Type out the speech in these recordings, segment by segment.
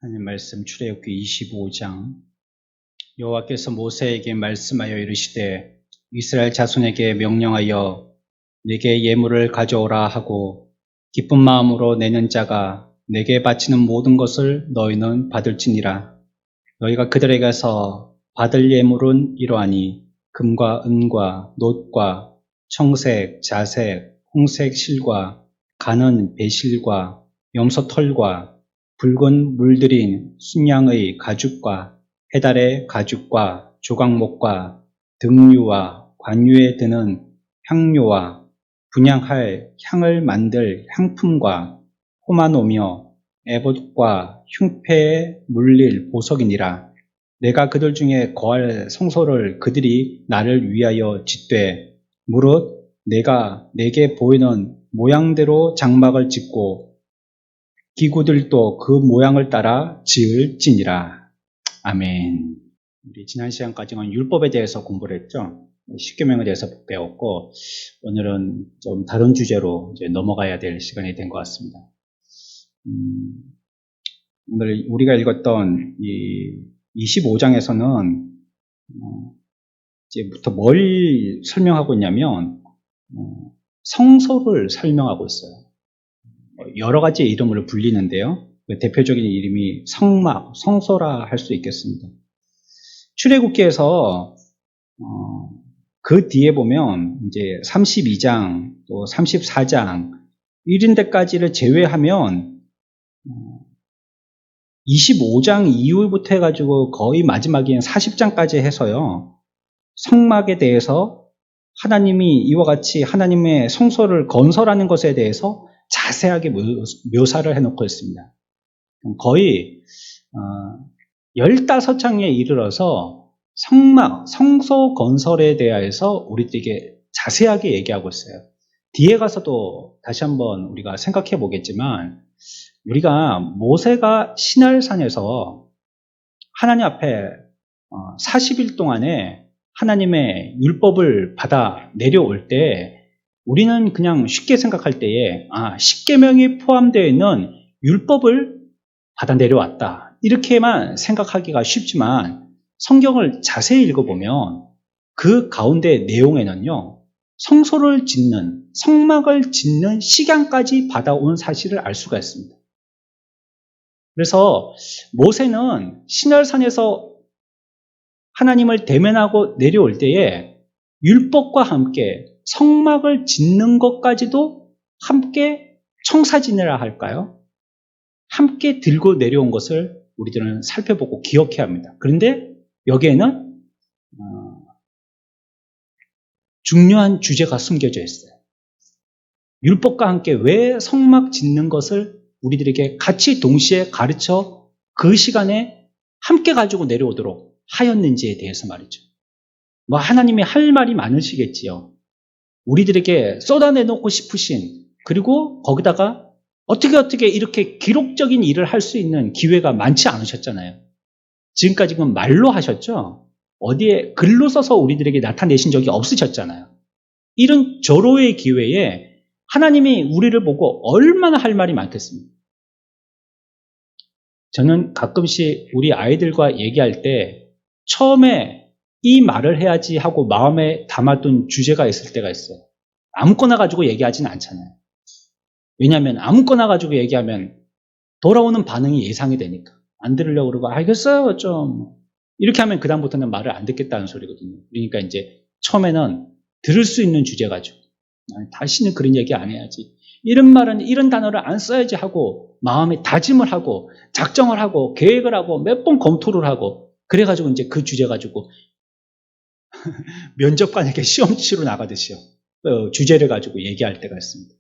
하나님 말씀 출애굽기 25장. 여호와께서 모세에게 말씀하여 이르시되 이스라엘 자손에게 명령하여 내게 예물을 가져오라 하고 기쁜 마음으로 내는 자가 내게 바치는 모든 것을 너희는 받을지니라. 너희가 그들에게서 받을 예물은 이러하니 금과 은과 놋과 청색, 자색, 홍색 실과 가는 배실과 염소털과 붉은 물들인 순양의 가죽과 해달의 가죽과 조각목과 등유와 관유에 드는 향료와 분향할 향을 만들 향품과 호마노며 에봇과 흉패에 물릴 보석이니라. 내가 그들 중에 거할 성소를 그들이 나를 위하여 짓되 무릇 내가 내게 보이는 모양대로 장막을 짓고 기구들도 그 모양을 따라 지을지니라. 아멘. 우리 지난 시간까지는 율법에 대해서 공부를 했죠. 십계명에 대해서 배웠고 오늘은 좀 다른 주제로 이제 넘어가야 될 시간이 된 것 같습니다. 오늘 우리가 읽었던 이 25장에서는 이제부터 뭘 설명하고 있냐면 성소를 설명하고 있어요. 여러 가지 이름으로 불리는데요. 대표적인 이름이 성막, 성소라 할 수 있겠습니다. 출애굽기에서 그 뒤에 보면 이제 32장 또 34장 이런 데까지를 제외하면 25장 이후부터 해가지고 거의 마지막인 40장까지 해서요. 성막에 대해서 하나님이 이와 같이 하나님의 성소를 건설하는 것에 대해서 자세하게 묘사를 해놓고 있습니다. 거의 15장에 이르러서 성막, 성소 건설에 대해서 우리들에게 자세하게 얘기하고 있어요. 뒤에 가서도 다시 한번 우리가 생각해 보겠지만 우리가 모세가 시날산에서 하나님 앞에 40일 동안에 하나님의 율법을 받아 내려올 때 우리는 그냥 쉽게 생각할 때에 십계명이 포함되어 있는 율법을 받아 내려왔다. 이렇게만 생각하기가 쉽지만 성경을 자세히 읽어보면 그 가운데 내용에는요. 성소를 짓는, 성막을 짓는 시간까지 받아온 사실을 알 수가 있습니다. 그래서 모세는 시날산에서 하나님을 대면하고 내려올 때에 율법과 함께 성막을 짓는 것까지도 함께 청사진이라 할까요? 함께 들고 내려온 것을 우리들은 살펴보고 기억해야 합니다. 그런데 여기에는 중요한 주제가 숨겨져 있어요. 율법과 함께 왜 성막 짓는 것을 우리들에게 같이 동시에 가르쳐 그 시간에 함께 가지고 내려오도록 하였는지에 대해서 말이죠. 하나님이 할 말이 많으시겠지요. 우리들에게 쏟아내놓고 싶으신, 그리고 거기다가 어떻게 이렇게 기록적인 일을 할 수 있는 기회가 많지 않으셨잖아요. 지금까지는 말로 하셨죠. 어디에 글로 써서 우리들에게 나타내신 적이 없으셨잖아요. 이런 절호의 기회에 하나님이 우리를 보고 얼마나 할 말이 많겠습니까? 저는 가끔씩 우리 아이들과 얘기할 때 처음에 이 말을 해야지 하고 마음에 담아둔 주제가 있을 때가 있어요. 아무거나 가지고 얘기하지는 않잖아요. 왜냐하면 아무거나 가지고 얘기하면 돌아오는 반응이 예상이 되니까. 안 들으려고 그러고 알겠어요 좀. 이렇게 하면 그다음부터는 말을 안 듣겠다는 소리거든요. 그러니까 이제 처음에는 들을 수 있는 주제 가지고 다시는 그런 얘기 안 해야지. 이런 말은 이런 단어를 안 써야지 하고 마음에 다짐을 하고 작정을 하고 계획을 하고 몇 번 검토를 하고 그래가지고 이제 그 주제 가지고 면접관에게 시험 치러 나가듯이요. 주제를 가지고 얘기할 때가 있습니다.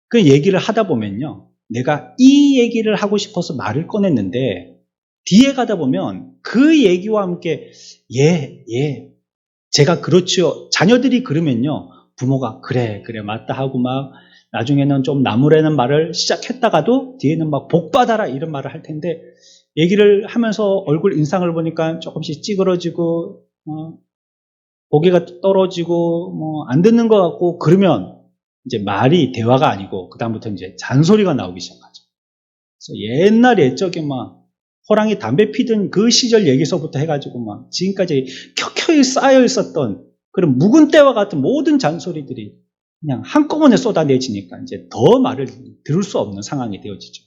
그 얘기를 하다 보면요. 내가 이 얘기를 하고 싶어서 말을 꺼냈는데 뒤에 가다 보면 그 얘기와 함께 제가 그렇죠. 자녀들이 그러면요. 부모가 그래 맞다 하고 막 나중에는 좀 나무라는 말을 시작했다가도 뒤에는 막 복받아라 이런 말을 할 텐데 얘기를 하면서 얼굴 인상을 보니까 조금씩 찌그러지고 고개가 떨어지고 안 듣는 것 같고 그러면 이제 말이 대화가 아니고 그다음부터 이제 잔소리가 나오기 시작하죠. 그래서 옛날에 저기 막 호랑이 담배 피던 그 시절 얘기서부터 해가지고 막 지금까지 켜켜이 쌓여 있었던 그런 묵은 때와 같은 모든 잔소리들이 그냥 한꺼번에 쏟아내지니까 이제 더 말을 들을 수 없는 상황이 되어지죠.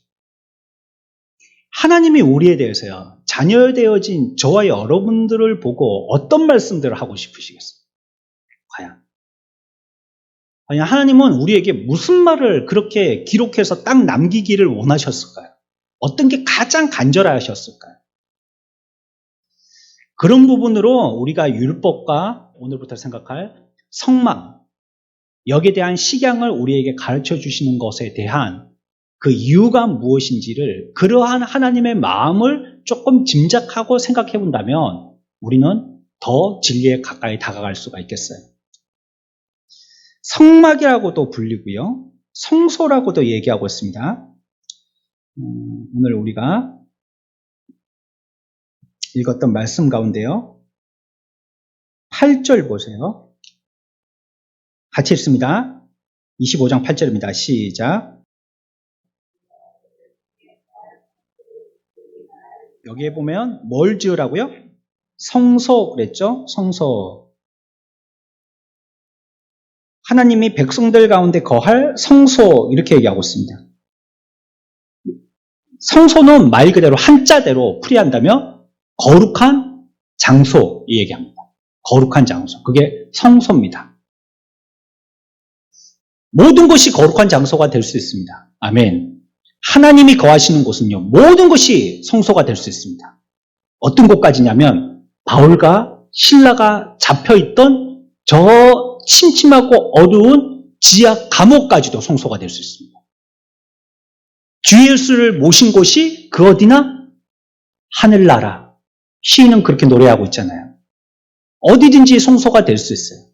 하나님이 우리에 대해서요, 자녀되어진 저와 여러분들을 보고 어떤 말씀들을 하고 싶으시겠어요? 과연 하나님은 우리에게 무슨 말을 그렇게 기록해서 딱 남기기를 원하셨을까요? 어떤 게 가장 간절하셨을까요? 그런 부분으로 우리가 율법과 오늘부터 생각할 성막, 여기에 대한 식양을 우리에게 가르쳐 주시는 것에 대한 그 이유가 무엇인지를 그러한 하나님의 마음을 조금 짐작하고 생각해 본다면 우리는 더 진리에 가까이 다가갈 수가 있겠어요. 성막이라고도 불리고요. 성소라고도 얘기하고 있습니다. 오늘 우리가 읽었던 말씀 가운데요. 8절 보세요. 같이 읽습니다. 25장 8절입니다. 시작. 여기에 보면 뭘 지으라고요? 성소 그랬죠? 성소. 하나님이 백성들 가운데 거할 성소 이렇게 얘기하고 있습니다. 성소는 말 그대로 한자대로 풀이한다면 거룩한 장소 이 얘기합니다. 거룩한 장소. 그게 성소입니다. 모든 것이 거룩한 장소가 될 수 있습니다. 아멘. 하나님이 거하시는 곳은요, 모든 것이 성소가 될 수 있습니다. 어떤 곳까지냐면 바울과 실라가 잡혀있던 저 침침하고 어두운 지하 감옥까지도 성소가 될 수 있습니다. 주 예수를 모신 곳이 그 어디나? 하늘나라. 시인은 그렇게 노래하고 있잖아요. 어디든지 성소가 될 수 있어요.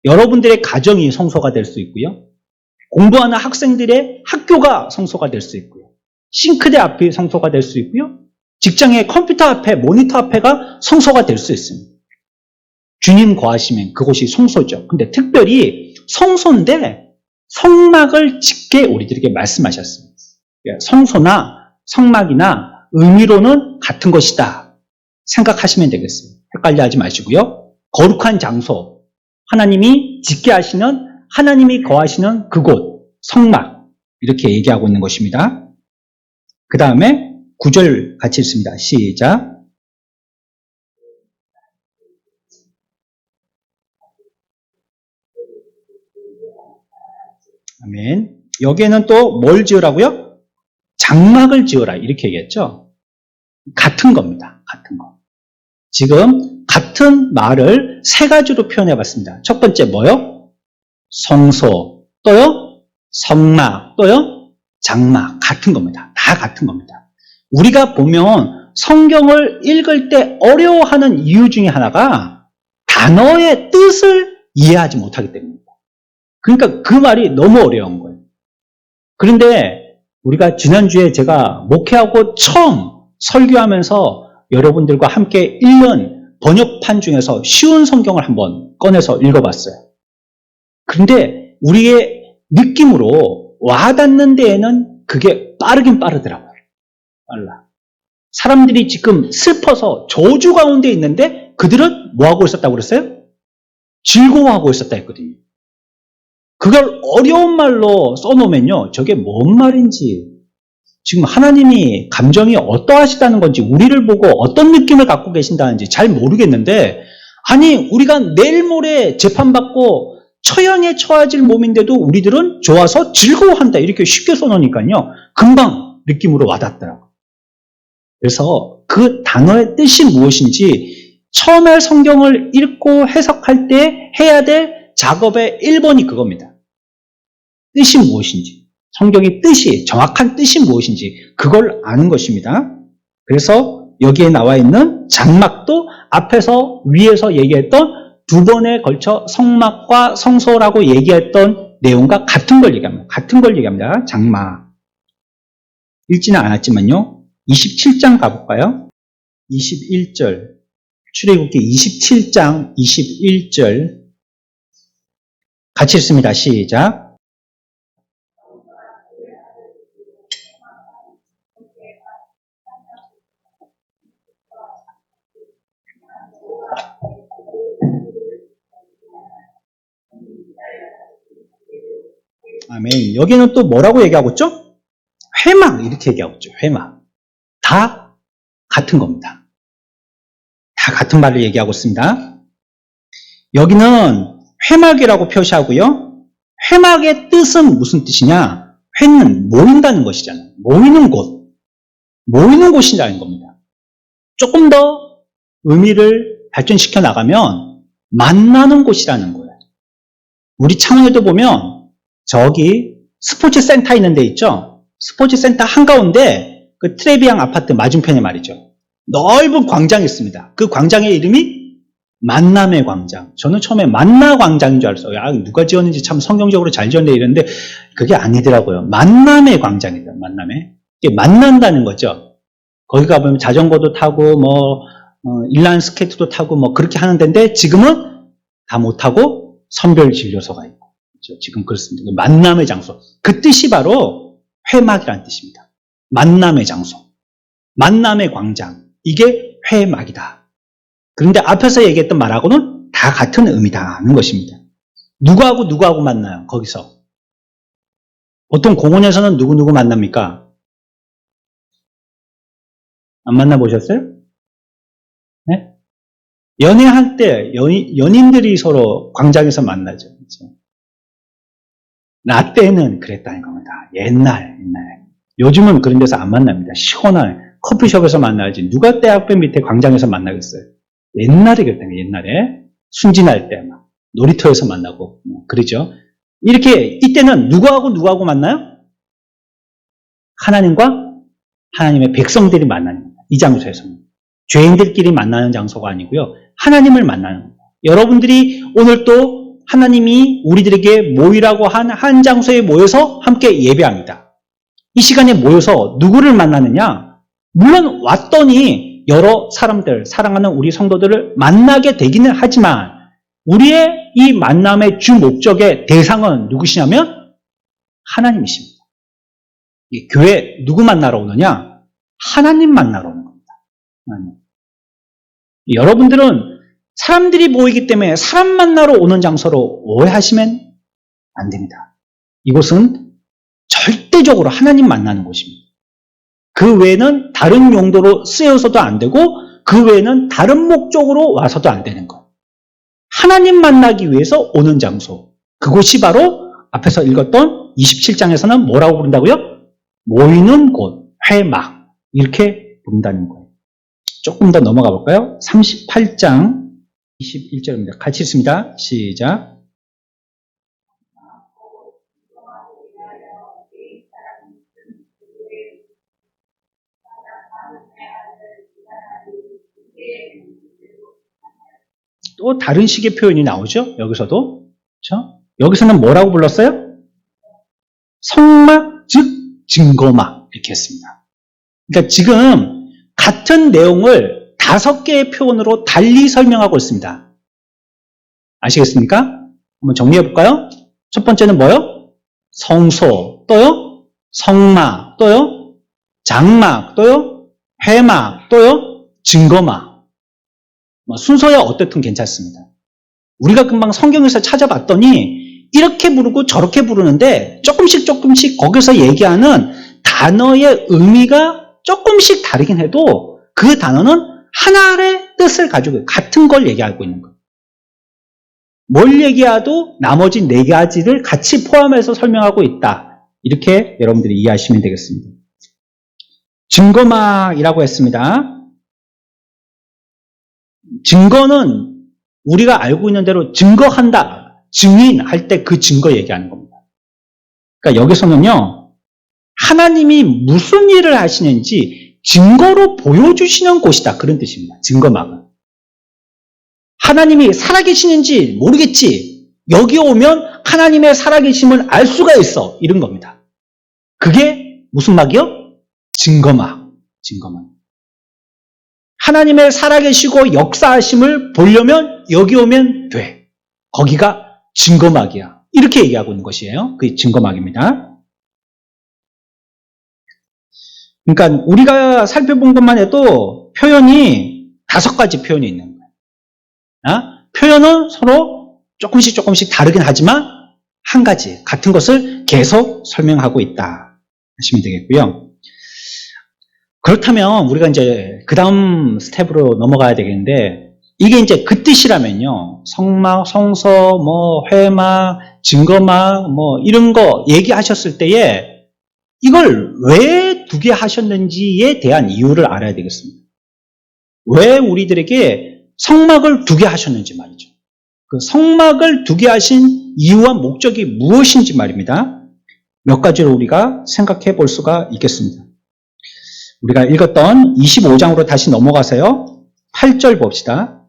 여러분들의 가정이 성소가 될 수 있고요. 공부하는 학생들의 학교가 성소가 될 수 있고요. 싱크대 앞이 성소가 될 수 있고요. 직장의 컴퓨터 앞에, 모니터 앞에가 성소가 될 수 있습니다. 주님 거하시면 그곳이 성소죠. 근데 특별히 성소인데 성막을 짓게 우리들에게 말씀하셨습니다. 성소나 성막이나 의미로는 같은 것이다. 생각하시면 되겠어요. 헷갈려 하지 마시고요. 거룩한 장소, 하나님이 짓게 하시는, 하나님이 거하시는 그곳, 성막, 이렇게 얘기하고 있는 것입니다. 그 다음에 9절 같이 읽습니다. 시작. 아멘. 여기에는 또 뭘 지으라고요? 장막을 지어라 이렇게 얘기했죠. 같은 겁니다. 같은 거. 지금 같은 말을 세 가지로 표현해 봤습니다. 첫 번째 뭐요? 성소, 또요? 성막, 또요? 장막. 같은 겁니다. 다 같은 겁니다. 우리가 보면 성경을 읽을 때 어려워하는 이유 중에 하나가 단어의 뜻을 이해하지 못하기 때문입니다. 그러니까 그 말이 너무 어려운 거예요. 그런데 우리가 지난주에 제가 목회하고 처음 설교하면서 여러분들과 함께 읽는 번역판 중에서 쉬운 성경을 한번 꺼내서 읽어봤어요. 그런데 우리의 느낌으로 와닿는 데에는 그게 빠르긴 빠르더라고요. 빨라. 사람들이 지금 슬퍼서 저주 가운데 있는데 그들은 뭐하고 있었다고 그랬어요? 즐거워하고 있었다 했거든요. 그걸 어려운 말로 써놓으면요, 저게 뭔 말인지, 지금 하나님이 감정이 어떠하시다는 건지, 우리를 보고 어떤 느낌을 갖고 계신다는지 잘 모르겠는데, 아니, 우리가 내일 모레 재판받고 처형에 처해질 몸인데도 우리들은 좋아서 즐거워한다. 이렇게 쉽게 써놓으니까요, 금방 느낌으로 와닿더라고요. 그래서 그 단어의 뜻이 무엇인지 처음에 성경을 읽고 해석할 때 해야 될 작업의 1번이 그겁니다. 뜻이 무엇인지, 성경의 뜻이, 정확한 뜻이 무엇인지 그걸 아는 것입니다. 그래서 여기에 나와 있는 장막도 앞에서 위에서 얘기했던 두 번에 걸쳐 성막과 성소라고 얘기했던 내용과 같은 걸 얘기합니다. 같은 걸 얘기합니다. 장막. 읽지는 않았지만요. 27장 가볼까요? 21절. 출애굽기 27장 21절. 같이 읽습니다. 시작. 아멘. 여기는 또 뭐라고 얘기하고 있죠? 회막 이렇게 얘기하고 있죠. 회막. 다 같은 겁니다. 다 같은 말을 얘기하고 있습니다. 여기는 회막이라고 표시하고요. 회막의 뜻은 무슨 뜻이냐? 회는 모인다는 것이잖아요. 모이는 곳. 모이는 곳이라는 겁니다. 조금 더 의미를 발전시켜 나가면 만나는 곳이라는 거예요. 우리 창원에도 보면 저기 스포츠 센터 있는 데 있죠? 스포츠 센터 한가운데 그 트레비앙 아파트 맞은편에 말이죠. 넓은 광장이 있습니다. 그 광장의 이름이 만남의 광장. 저는 처음에 만나 광장인 줄 알았어요. 야, 누가 지었는지 참 성경적으로 잘 지었네 이랬는데 그게 아니더라고요. 만남의 광장이다. 만남의. 이게 만난다는 거죠. 거기 가보면 자전거도 타고 인라인 스케이트도 타고 그렇게 하는 데인데 지금은 다 못하고 선별 진료소가 있고 그렇죠? 지금 그렇습니다. 만남의 장소. 그 뜻이 바로 회막이라는 뜻입니다. 만남의 장소. 만남의 광장. 이게 회막이다. 그런데 앞에서 얘기했던 말하고는 다 같은 의미다는 것입니다. 누구하고 만나요? 거기서. 보통 공원에서는 누구 만납니까? 안 만나보셨어요? 네? 연애할 때 연인들이 서로 광장에서 만나죠. 그렇죠? 나 때는 그랬다는 겁니다. 옛날에. 요즘은 그런 데서 안 만납니다. 시원한 커피숍에서 만나야지. 누가 때 앞에 밑에 광장에서 만나겠어요? 옛날에 그랬다는 거예요. 옛날에. 순진할 때 놀이터에서 만나고 그러죠. 이렇게 이때는 누구하고 만나요? 하나님과 하나님의 백성들이 만나는 겁니다. 이 장소에서는. 죄인들끼리 만나는 장소가 아니고요. 하나님을 만나는 겁니다. 여러분들이 오늘 또 하나님이 우리들에게 모이라고 한 장소에 모여서 함께 예배합니다. 이 시간에 모여서 누구를 만나느냐? 물론 왔더니 여러 사람들, 사랑하는 우리 성도들을 만나게 되기는 하지만 우리의 이 만남의 주 목적의 대상은 누구시냐면 하나님이십니다. 이 교회 누구 만나러 오느냐? 하나님 만나러 오는 겁니다. 하나님. 여러분들은 사람들이 모이기 때문에 사람 만나러 오는 장소로 오해하시면 안 됩니다. 이곳은 절대적으로 하나님 만나는 곳입니다. 그 외에는 다른 용도로 쓰여서도 안 되고 그 외에는 다른 목적으로 와서도 안 되는 것. 하나님 만나기 위해서 오는 장소. 그곳이 바로 앞에서 읽었던 27장에서는 뭐라고 부른다고요? 모이는 곳, 회막. 이렇게 부른다는 거예요. 조금 더 넘어가 볼까요? 38장 21절입니다. 같이 읽습니다. 시작. 또 다른 식의 표현이 나오죠. 여기서도. 그렇죠? 여기서는 뭐라고 불렀어요? 성막, 즉 증거막 이렇게 했습니다. 그러니까 지금 같은 내용을 5개의 표현으로 달리 설명하고 있습니다. 아시겠습니까? 한번 정리해 볼까요? 첫 번째는 뭐요? 성소, 또요? 성막, 또요? 장막, 또요? 회막, 또요? 증거막. 순서야 어떻든 괜찮습니다. 우리가 금방 성경에서 찾아봤더니 이렇게 부르고 저렇게 부르는데 조금씩 거기서 얘기하는 단어의 의미가 조금씩 다르긴 해도 그 단어는 하나의 뜻을 가지고 같은 걸 얘기하고 있는 거예요. 뭘 얘기해도 나머지 4가지를 같이 포함해서 설명하고 있다. 이렇게 여러분들이 이해하시면 되겠습니다. 증거막이라고 했습니다. 증거는 우리가 알고 있는 대로 증거한다, 증인할 때 그 증거 얘기하는 겁니다. 그러니까 여기서는요, 하나님이 무슨 일을 하시는지 증거로 보여주시는 곳이다. 그런 뜻입니다. 증거막은. 하나님이 살아계시는지 모르겠지. 여기 오면 하나님의 살아계심을 알 수가 있어. 이런 겁니다. 그게 무슨 막이요? 증거막. 하나님의 살아계시고 역사하심을 보려면 여기 오면 돼. 거기가 증거막이야. 이렇게 얘기하고 있는 것이에요. 그게 증거막입니다. 그러니까 우리가 살펴본 것만 해도 표현이 5가지 표현이 있는 거예요. 표현은 서로 조금씩 다르긴 하지만 한 가지 같은 것을 계속 설명하고 있다 하시면 되겠고요. 그렇다면 우리가 이제 그 다음 스텝으로 넘어가야 되겠는데, 이게 이제 그 뜻이라면요, 성막, 성서, 뭐 회막, 증거막 뭐 이런 거 얘기하셨을 때에 이걸 왜 두 개 하셨는지에 대한 이유를 알아야 되겠습니다. 왜 우리들에게 성막을 두 개 하셨는지 말이죠. 그 성막을 두 개 하신 이유와 목적이 무엇인지 말입니다. 몇 가지로 우리가 생각해 볼 수가 있겠습니다. 우리가 읽었던 25장으로 다시 넘어가세요. 8절 봅시다.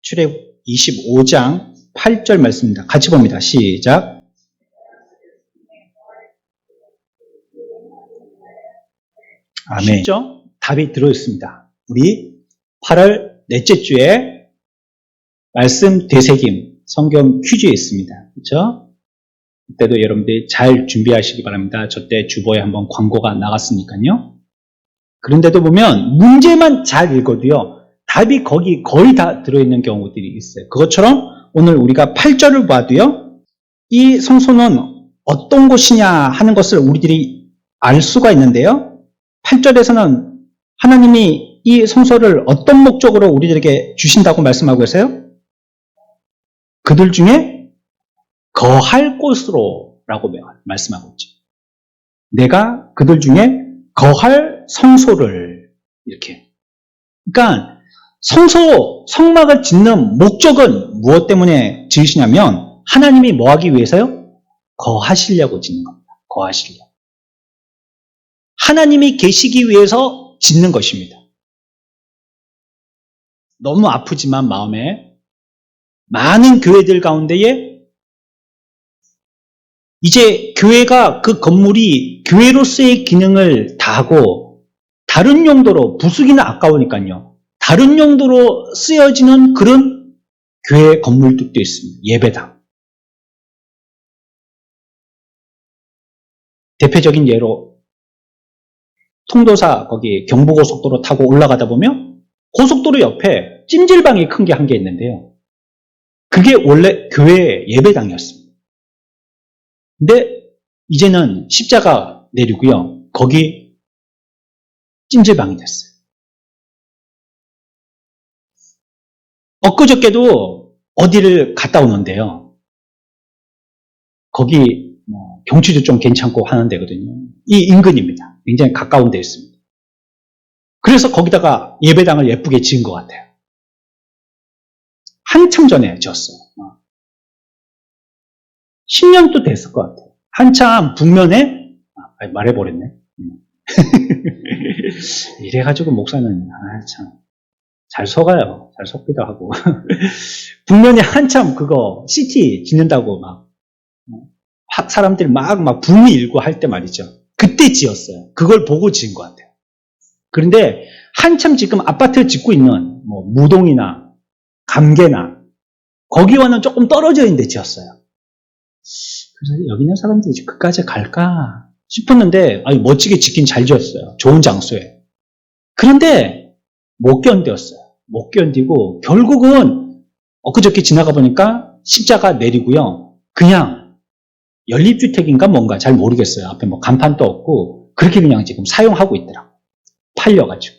출애굽 25장 8절 말씀입니다. 같이 봅니다. 시작. 아멘. 쉽죠? 답이 들어있습니다. 우리 8월 넷째 주에 말씀 되새김 성경 퀴즈에 있습니다. 그렇죠? 그때도 여러분들이 잘 준비하시기 바랍니다. 저 때 주보에 한번 광고가 나갔으니까요. 그런데도 보면 문제만 잘 읽어도요, 답이 거기 거의 다 들어있는 경우들이 있어요. 그것처럼 오늘 우리가 8절을 봐도요, 이 성소는 어떤 곳이냐 하는 것을 우리들이 알 수가 있는데요. 8절에서는 하나님이 이 성소를 어떤 목적으로 우리들에게 주신다고 말씀하고 계세요? 그들 중에 거할 곳으로 라고 말씀하고 있죠. 내가 그들 중에 거할 성소를 이렇게. 그러니까 성막을 짓는 목적은 무엇 때문에 지으시냐면 하나님이 뭐 하기 위해서요? 거하시려고 짓는 겁니다. 거하시려고. 하나님이 계시기 위해서 짓는 것입니다. 너무 아프지만 마음에 많은 교회들 가운데에 이제 교회가 그 건물이 교회로서의 기능을 다하고 다른 용도로, 부수기는 아까우니까요, 다른 용도로 쓰여지는 그런 교회 건물들도 있습니다. 예배당. 대표적인 예로 통도사 거기 경부고속도로 타고 올라가다 보면 고속도로 옆에 찜질방이 큰 게 한 개 있는데요. 그게 원래 교회 예배당이었습니다. 근데 이제는 십자가 내리고요, 거기 찜질방이 됐어요. 엊그저께도 어디를 갔다 오는데요, 거기 경치도 좀 괜찮고 하는 데거든요. 이 인근입니다. 굉장히 가까운 데 있습니다. 그래서 거기다가 예배당을 예쁘게 지은 것 같아요. 한참 전에 지었어요. 10년도 됐을 것 같아요. 한참 북면에, 말해버렸네. 이래가지고 목사는, 참, 잘 속아요. 잘 속기도 하고. 북면에 한참 그거, 시티 짓는다고 사람들이 막 붐이 일고 할 때 말이죠. 그때 지었어요. 그걸 보고 지은 것 같아요. 그런데 한참 지금 아파트 짓고 있는 무동이나 감계나 거기와는 조금 떨어져 있는 데 지었어요. 그래서 여기 있는 사람들이 그까지 갈까 싶었는데, 멋지게 짓긴 잘 지었어요. 좋은 장소에. 그런데 못 견뎠어요. 못 견디고 결국은 엊그저께 지나가 보니까 십자가 내리고요, 그냥 연립주택인가 뭔가 잘 모르겠어요. 앞에 간판도 없고 그렇게 그냥 지금 사용하고 있더라고요. 팔려가지고.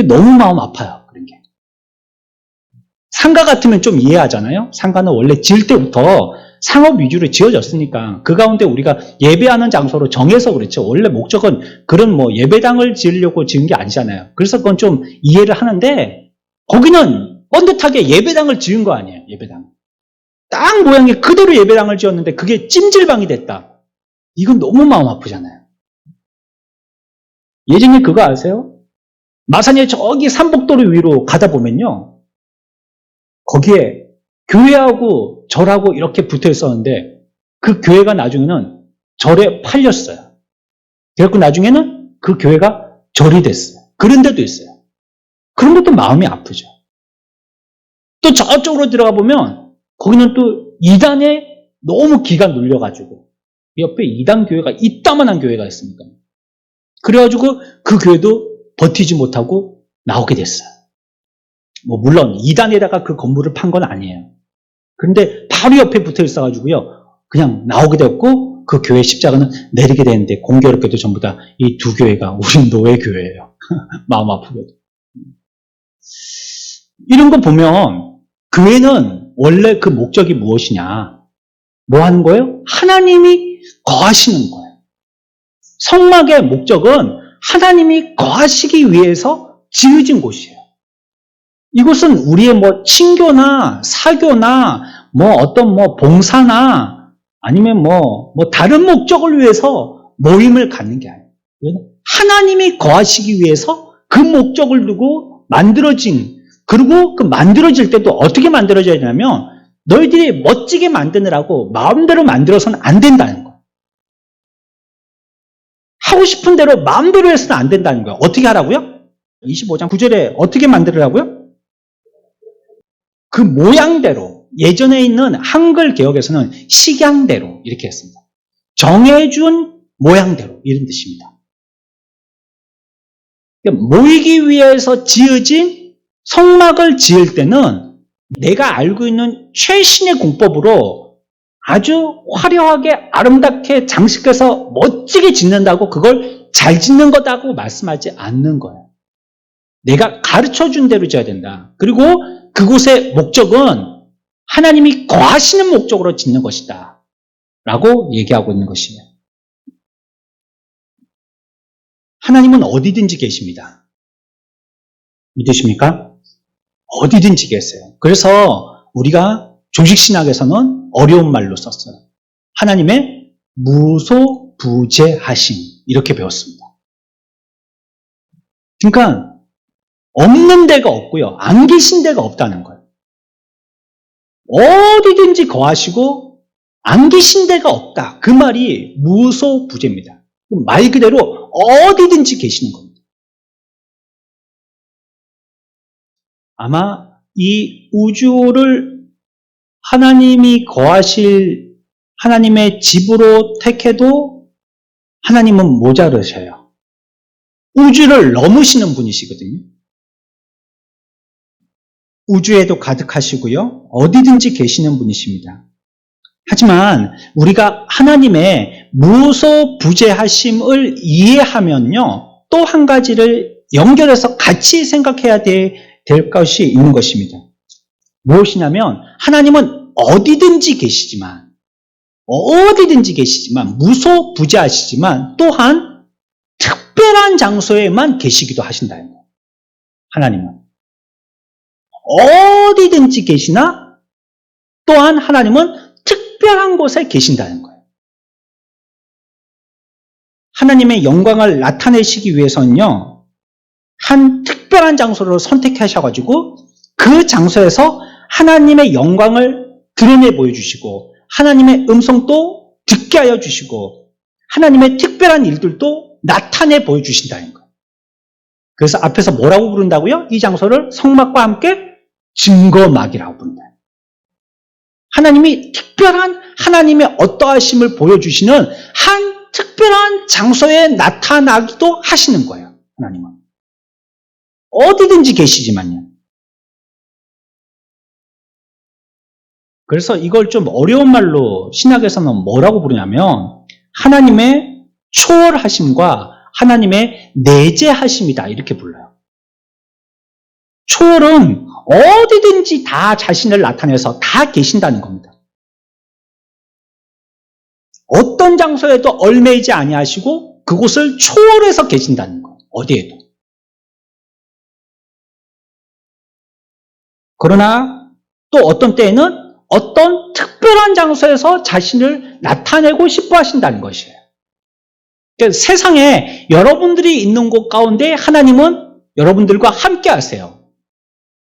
너무 마음 아파요. 그런 게. 상가 같으면 좀 이해하잖아요. 상가는 원래 지을 때부터 상업 위주로 지어졌으니까 그 가운데 우리가 예배하는 장소로 정해서 그렇죠. 원래 목적은 그런 예배당을 지으려고 지은 게 아니잖아요. 그래서 그건 좀 이해를 하는데, 거기는 뻔듯하게 예배당을 지은 거 아니에요. 예배당. 딱 모양이 그대로 예배당을 지었는데 그게 찜질방이 됐다. 이건 너무 마음 아프잖아요. 예전에 그거 아세요? 마산에 저기 삼복도로 위로 가다 보면요, 거기에 교회하고 절하고 이렇게 붙어 있었는데 그 교회가 나중에는 절에 팔렸어요. 그래서 나중에는 그 교회가 절이 됐어요. 그런 데도 있어요. 그런 것도 마음이 아프죠. 또 저쪽으로 들어가 보면 거기는 또 이단에 너무 기가 눌려가지고 옆에 이단 교회가 이따만한 교회가 있습니까? 그래가지고 그 교회도 버티지 못하고 나오게 됐어요. 물론 이단에다가 그 건물을 판 건 아니에요. 그런데 바로 옆에 붙어 있어가지고요, 그냥 나오게 되었고 그 교회 십자가는 내리게 되는데 공교롭게도 전부 다 이 두 교회가 우리 노예 교회예요. 마음 아프게도. 이런 거 보면 교회는 원래 그 목적이 무엇이냐? 뭐 하는 거예요? 하나님이 거하시는 거예요. 성막의 목적은 하나님이 거하시기 위해서 지어진 곳이에요. 이곳은 우리의 뭐 친교나 사교나 뭐 어떤 뭐 봉사나 아니면 뭐 다른 목적을 위해서 모임을 갖는 게 아니에요. 하나님이 거하시기 위해서 그 목적을 두고 만들어진, 그리고 그 만들어질 때도 어떻게 만들어져야 되냐면 너희들이 멋지게 만드느라고 마음대로 만들어서는 안 된다는 거예요. 하고 싶은 대로 마음대로 해서는 안 된다는 거예요. 어떻게 하라고요? 25장 9절에 어떻게 만들으라고요? 그 모양대로, 예전에 있는 한글 개혁에서는 식양대로 이렇게 했습니다. 정해준 모양대로, 이런 뜻입니다. 모이기 위해서 지어진 성막을 지을 때는 내가 알고 있는 최신의 공법으로 아주 화려하게 아름답게 장식해서 멋지게 짓는다고 그걸 잘 짓는 거다고 말씀하지 않는 거예요. 내가 가르쳐준 대로 지어야 된다. 그리고 그곳의 목적은 하나님이 거하시는 목적으로 짓는 것이다 라고 얘기하고 있는 것이에요. 하나님은 어디든지 계십니다. 믿으십니까? 어디든지 계세요. 그래서 우리가 조직신학에서는 어려운 말로 썼어요. 하나님의 무소부재하심, 이렇게 배웠습니다. 그러니까 없는 데가 없고요, 안 계신 데가 없다는 거예요. 어디든지 거하시고 안 계신 데가 없다. 그 말이 무소부재입니다. 말 그대로 어디든지 계시는 겁니다. 아마 이 우주를 하나님이 거하실 하나님의 집으로 택해도 하나님은 모자르셔요. 우주를 넘으시는 분이시거든요. 우주에도 가득하시고요, 어디든지 계시는 분이십니다. 하지만 우리가 하나님의 무소부재하심을 이해하면요, 또 한 가지를 연결해서 같이 생각해야 될 것이 있는 것입니다. 무엇이냐면 하나님은 어디든지 계시지만 무소부재하시지만 또한 특별한 장소에만 계시기도 하신다는 거예요. 하나님은 어디든지 계시나 또한 하나님은 특별한 곳에 계신다는 거예요. 하나님의 영광을 나타내시기 위해서는요, 한 특별한 장소를 선택하셔가지고 그 장소에서 하나님의 영광을 드러내 보여주시고 하나님의 음성도 듣게 하여 주시고 하나님의 특별한 일들도 나타내 보여주신다는 거예요. 그래서 앞에서 뭐라고 부른다고요? 이 장소를 성막과 함께 증거막이라고 부른다. 하나님이 특별한 하나님의 어떠하심을 보여주시는 한 특별한 장소에 나타나기도 하시는 거예요. 하나님은 어디든지 계시지만요. 그래서 이걸 좀 어려운 말로 신학에서는 뭐라고 부르냐면 하나님의 초월하심과 하나님의 내재하심이다, 이렇게 불러요. 초월은 어디든지 다 자신을 나타내서 다 계신다는 겁니다. 어떤 장소에도 얽매이지 아니하시고 그곳을 초월해서 계신다는 거예요. 어디에도. 그러나 또 어떤 때에는 어떤 특별한 장소에서 자신을 나타내고 싶어 하신다는 것이에요. 그러니까 세상에 여러분들이 있는 곳 가운데 하나님은 여러분들과 함께 하세요.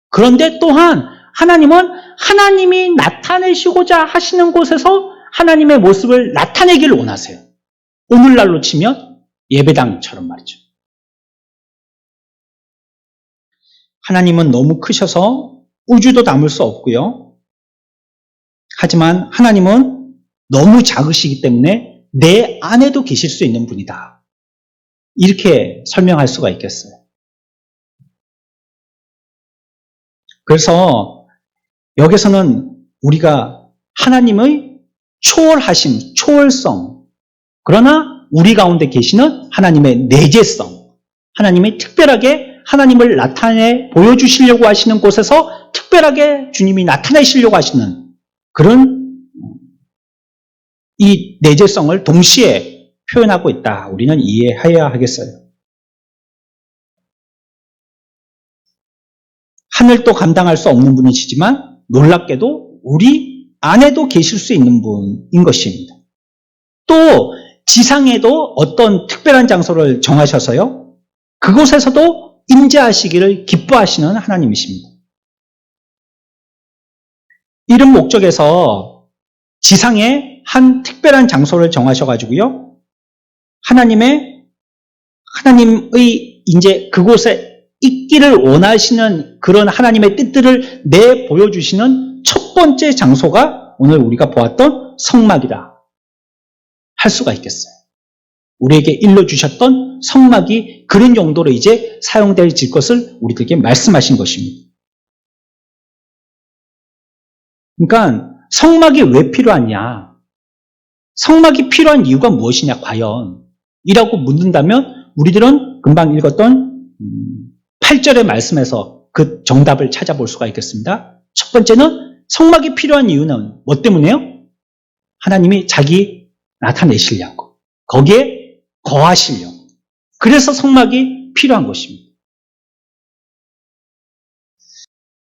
그런데 또한 하나님은 하나님이 나타내시고자 하시는 곳에서 하나님의 모습을 나타내기를 원하세요. 오늘날로 치면 예배당처럼 말이죠. 하나님은 너무 크셔서 우주도 담을 수 없고요. 하지만 하나님은 너무 작으시기 때문에 내 안에도 계실 수 있는 분이다. 이렇게 설명할 수가 있겠어요. 그래서 여기서는 우리가 하나님의 초월하심, 초월성. 그러나 우리 가운데 계시는 하나님의 내재성. 하나님이 특별하게 하나님을 나타내 보여주시려고 하시는 곳에서 특별하게 주님이 나타내시려고 하시는 그런 이 내재성을 동시에 표현하고 있다. 우리는 이해해야 하겠어요. 하늘도 감당할 수 없는 분이시지만 놀랍게도 우리 안에도 계실 수 있는 분인 것입니다. 또 지상에도 어떤 특별한 장소를 정하셔서요. 그곳에서도 임재하시기를 기뻐하시는 하나님이십니다. 이런 목적에서 지상에 한 특별한 장소를 정하셔가지고요. 하나님의 이제 그곳에 있기를 원하시는 그런 하나님의 뜻들을 내보여주시는 첫 번째 장소가 오늘 우리가 보았던 성막이다. 할 수가 있겠어요. 우리에게 일러주셨던 성막이 그런 용도로 이제 사용될 것을 우리들에게 말씀하신 것입니다. 그러니까 성막이 왜 필요하냐? 성막이 필요한 이유가 무엇이냐 과연? 이라고 묻는다면 우리들은 금방 읽었던 8절의 말씀에서 그 정답을 찾아볼 수가 있겠습니다. 첫 번째는 성막이 필요한 이유는 뭐 때문에요? 하나님이 자기 나타내시려고, 거기에 거하시려고. 그래서 성막이 필요한 것입니다.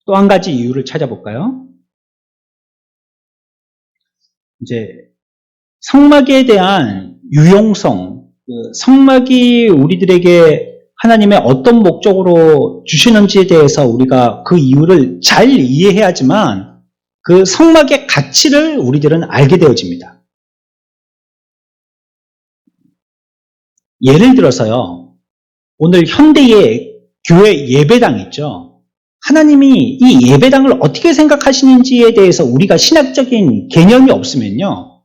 또 한 가지 이유를 찾아볼까요? 이제 성막에 대한 유용성, 성막이 우리들에게 하나님의 어떤 목적으로 주시는지에 대해서 우리가 그 이유를 잘 이해해야지만 그 성막의 가치를 우리들은 알게 되어집니다. 예를 들어서요. 오늘 현대의 교회 예배당 있죠. 하나님이 이 예배당을 어떻게 생각하시는지에 대해서 우리가 신학적인 개념이 없으면요.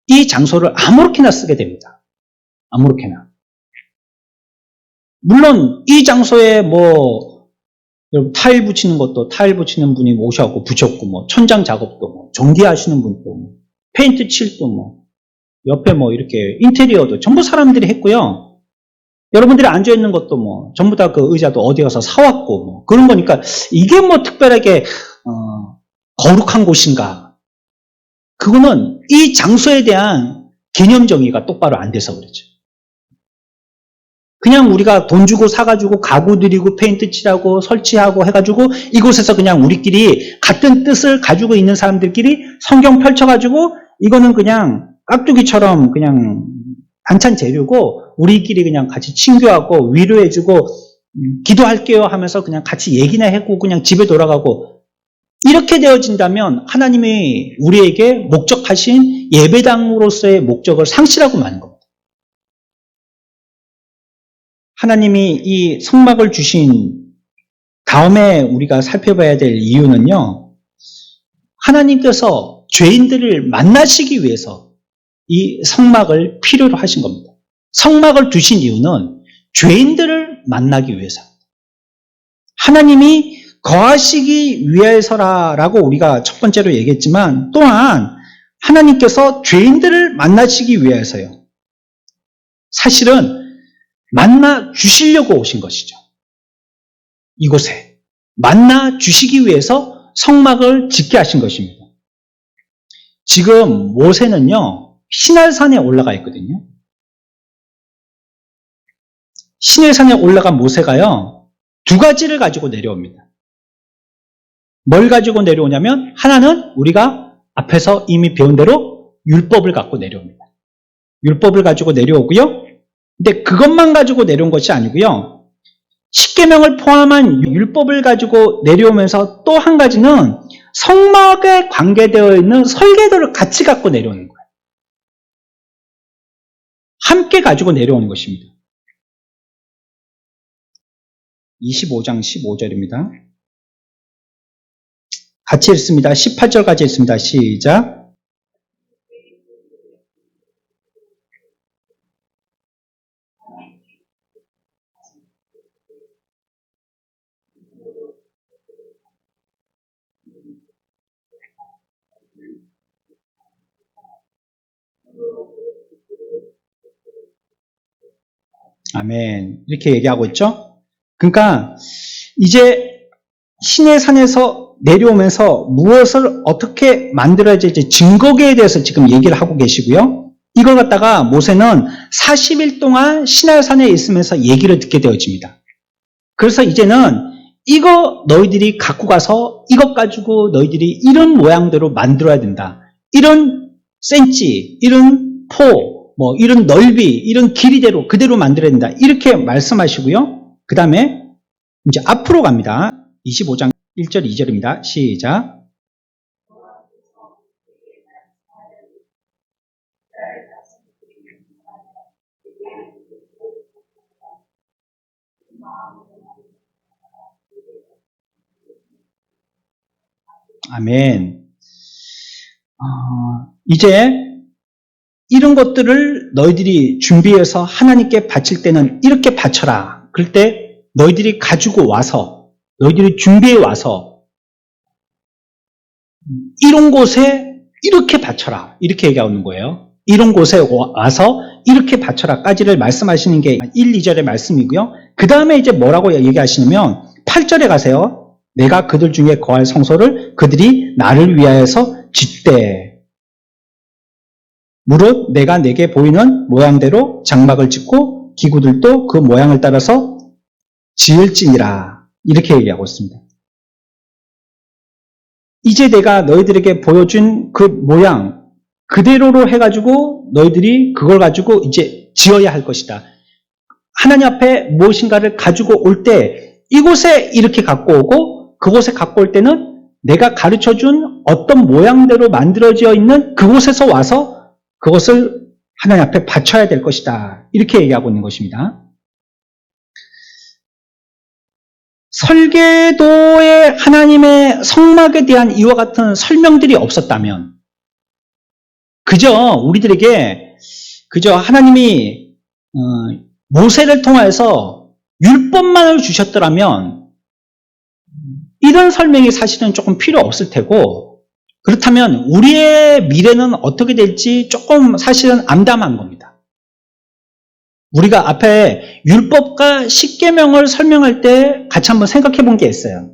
이 장소를 아무렇게나 쓰게 됩니다. 아무렇게나. 물론 이 장소에 타일 붙이는 것도 타일 붙이는 분이 오셔갖고 붙였고 천장 작업도 전기하시는 분도 페인트 칠도 옆에 이렇게 인테리어도 전부 사람들이 했고요. 여러분들이 앉아 있는 것도 전부 다 그 의자도 어디 가서 사왔고 그런 거니까 이게 특별하게 거룩한 곳인가? 그거는 이 장소에 대한 개념 정의가 똑바로 안 돼서 그렇죠. 그냥 우리가 돈 주고 사가지고 가구 들이고 페인트 칠하고 설치하고 해가지고 이곳에서 그냥 우리끼리 같은 뜻을 가지고 있는 사람들끼리 성경 펼쳐가지고 이거는 그냥 깍두기처럼 그냥 반찬 재료고 우리끼리 그냥 같이 친교하고 위로해주고 기도할게요 하면서 그냥 같이 얘기나 하고 그냥 집에 돌아가고 이렇게 되어진다면 하나님이 우리에게 목적하신 예배당으로서의 목적을 상실하고 마는 겁니다. 하나님이 이 성막을 주신 다음에 우리가 살펴봐야 될 이유는요. 하나님께서 죄인들을 만나시기 위해서 이 성막을 필요로 하신 겁니다. 성막을 두신 이유는 죄인들을 만나기 위해서입니다. 하나님이 거하시기 위해서라고 우리가 첫 번째로 얘기했지만 또한 하나님께서 죄인들을 만나시기 위해서요. 사실은 만나 주시려고 오신 것이죠. 이곳에 만나 주시기 위해서 성막을 짓게 하신 것입니다. 지금 모세는요. 시내산에 올라가 있거든요. 시내산에 올라간 모세가요. 두 가지를 가지고 내려옵니다. 뭘 가지고 내려오냐면 하나는 우리가 앞에서 이미 배운 대로 율법을 갖고 내려옵니다. 율법을 가지고 내려오고요. 근데 그것만 가지고 내려온 것이 아니고요. 십계명을 포함한 율법을 가지고 내려오면서 또 한 가지는 성막에 관계되어 있는 설계도를 같이 갖고 내려오는 거예요. 함께 가지고 내려오는 것입니다. 25장 15절입니다. 같이 읽습니다. 18절까지 읽습니다. 시작. 아멘. 이렇게 얘기하고 있죠. 그러니까 이제 신의 산에서 내려오면서 무엇을 어떻게 만들어야 될지 증거계에 대해서 지금 얘기를 하고 계시고요. 이걸 갖다가 모세는 40일 동안 시내산에 있으면서 얘기를 듣게 되어집니다. 그래서 이제는 이거 너희들이 갖고 가서 이것 가지고 너희들이 이런 모양대로 만들어야 된다. 이런 센치, 이런 포, 이런 넓이, 이런 길이대로 그대로 만들어야 된다. 이렇게 말씀하시고요. 그 다음에 이제 앞으로 갑니다. 25장 1절, 2절입니다. 시작. 아멘. 이제 이런 것들을 너희들이 준비해서 하나님께 바칠 때는 이렇게 바쳐라. 그럴 때 너희들이 가지고 와서, 너희들이 준비해 와서 이런 곳에 이렇게 바쳐라. 이렇게 얘기하는 거예요. 이런 곳에 와서 이렇게 바쳐라까지를 말씀하시는 게 1, 2절의 말씀이고요. 그 다음에 이제 뭐라고 얘기하시냐면 8절에 가세요. 내가 그들 중에 거할 성소를 그들이 나를 위하여서 짓되 무릇 내가 내게 보이는 모양대로 장막을 짓고 기구들도 그 모양을 따라서 지을지니라. 이렇게 얘기하고 있습니다. 이제 내가 너희들에게 보여준 그 모양 그대로로 해가지고 너희들이 그걸 가지고 이제 지어야 할 것이다. 하나님 앞에 무엇인가를 가지고 올 때 이곳에 이렇게 갖고 오고 그곳에 갖고 올 때는 내가 가르쳐준 어떤 모양대로 만들어져 있는 그곳에서 와서 그것을 하나님 앞에 바쳐야 될 것이다. 이렇게 얘기하고 있는 것입니다. 설계도에 하나님의 성막에 대한 이와 같은 설명들이 없었다면 그저 우리들에게 그저 하나님이 모세를 통해서 율법만을 주셨더라면 이런 설명이 사실은 조금 필요 없을 테고 그렇다면 우리의 미래는 어떻게 될지 조금 사실은 암담한 겁니다. 우리가 앞에 율법과 십계명을 설명할 때 같이 한번 생각해 본 게 있어요.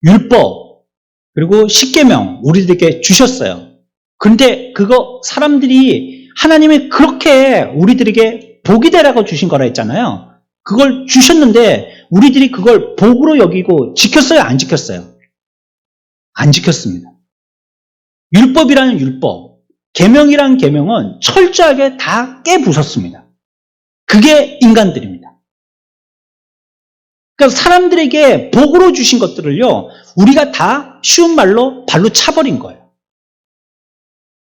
율법 그리고 십계명 우리들에게 주셨어요. 그런데 그거 사람들이 하나님이 그렇게 우리들에게 복이 되라고 주신 거라 했잖아요. 그걸 주셨는데 우리들이 그걸 복으로 여기고 지켰어요? 안 지켰어요? 안 지켰습니다. 율법이라는 율법, 계명이라는 계명은 철저하게 다 깨부쉈습니다. 그게 인간들입니다. 그러니까 사람들에게 복으로 주신 것들을요, 우리가 다 쉬운 말로 발로 차버린 거예요.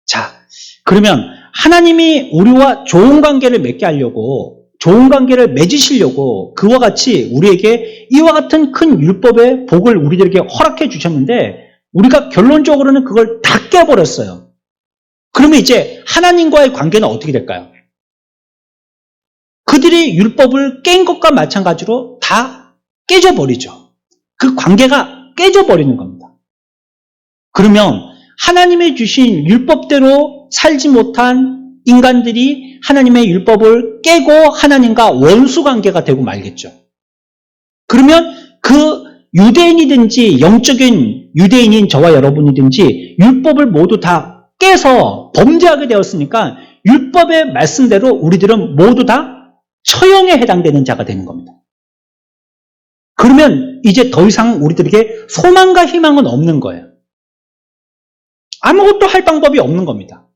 자, 그러면 하나님이 우리와 좋은 관계를 맺게 하려고, 좋은 관계를 맺으시려고 그와 같이 우리에게 이와 같은 큰 율법의 복을 우리들에게 허락해 주셨는데 우리가 결론적으로는 그걸 다 깨버렸어요. 그러면 이제 하나님과의 관계는 어떻게 될까요? 그들이 율법을 깬 것과 마찬가지로 다 깨져버리죠. 그 관계가 깨져버리는 겁니다. 그러면 하나님이 주신 율법대로 살지 못한 인간들이 하나님의 율법을 깨고 하나님과 원수 관계가 되고 말겠죠. 그러면 그 유대인이든지 영적인 유대인인 저와 여러분이든지 율법을 모두 다 깨서 범죄하게 되었으니까 율법의 말씀대로 우리들은 모두 다 처형에 해당되는 자가 되는 겁니다. 그러면 이제 더 이상 우리들에게 소망과 희망은 없는 거예요. 아무것도 할 방법이 없는 겁니다.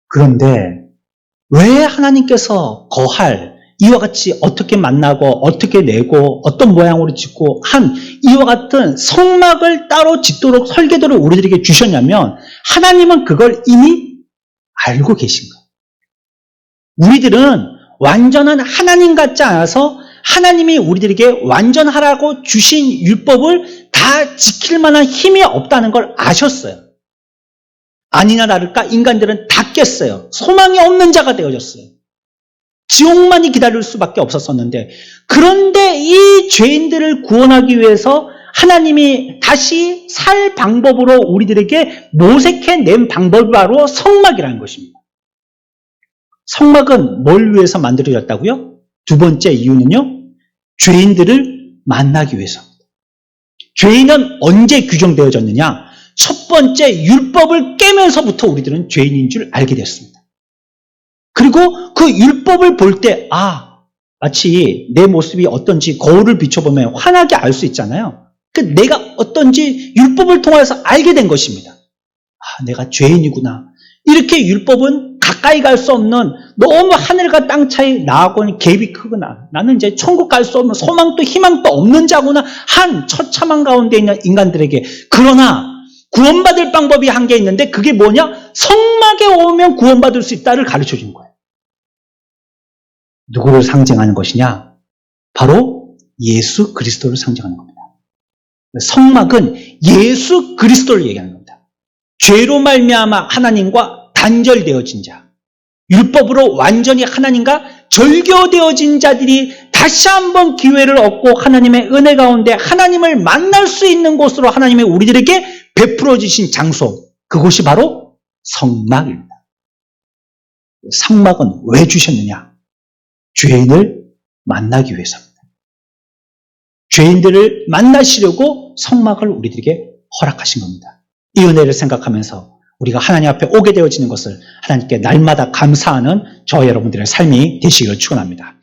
그런데 왜 하나님께서 거할 이와 같이 어떻게 만나고 어떻게 내고 어떤 모양으로 짓고 한 이와 같은 성막을 따로 짓도록 설계도를 우리들에게 주셨냐면 하나님은 그걸 이미 알고 계신 거예요. 우리들은 완전한 하나님 같지 않아서 하나님이 우리들에게 완전하라고 주신 율법을 다 지킬 만한 힘이 없다는 걸 아셨어요. 아니나 다를까 인간들은 다 깼어요. 소망이 없는 자가 되어졌어요. 지옥만이 기다릴 수밖에 없었었는데 그런데 이 죄인들을 구원하기 위해서 하나님이 다시 살 방법으로 우리들에게 모색해낸 방법이 바로 성막이라는 것입니다. 성막은 뭘 위해서 만들어졌다고요? 두 번째 이유는요, 죄인들을 만나기 위해서입니다. 죄인은 언제 규정되어졌느냐? 첫 번째 율법을 깨면서부터 우리들은 죄인인 줄 알게 됐습니다. 그리고 그 율법을 볼 때, 마치 내 모습이 어떤지 거울을 비춰보면 환하게 알 수 있잖아요. 내가 어떤지 율법을 통해서 알게 된 것입니다. 내가 죄인이구나. 이렇게 율법은 가까이 갈 수 없는, 너무 하늘과 땅 차이, 나하고는 갭이 크구나. 나는 이제 천국 갈 수 없는, 소망도 희망도 없는 자구나. 한 처참한 가운데 있는 인간들에게. 그러나 구원받을 방법이 한 개 있는데 그게 뭐냐? 성막에 오면 구원받을 수 있다를 가르쳐 준 거예요. 누구를 상징하는 것이냐? 바로 예수 그리스도를 상징하는 겁니다. 성막은 예수 그리스도를 얘기하는 겁니다. 죄로 말미암아 하나님과 단절되어진 자, 율법으로 완전히 하나님과 절교되어진 자들이 다시 한번 기회를 얻고 하나님의 은혜 가운데 하나님을 만날 수 있는 곳으로 하나님의 우리들에게 베풀어 주신 장소, 그곳이 바로 성막입니다. 성막은 왜 주셨느냐? 죄인을 만나기 위해서입니다. 죄인들을 만나시려고 성막을 우리들에게 허락하신 겁니다. 이 은혜를 생각하면서 우리가 하나님 앞에 오게 되어지는 것을 하나님께 날마다 감사하는 저와 여러분들의 삶이 되시기를 축원합니다.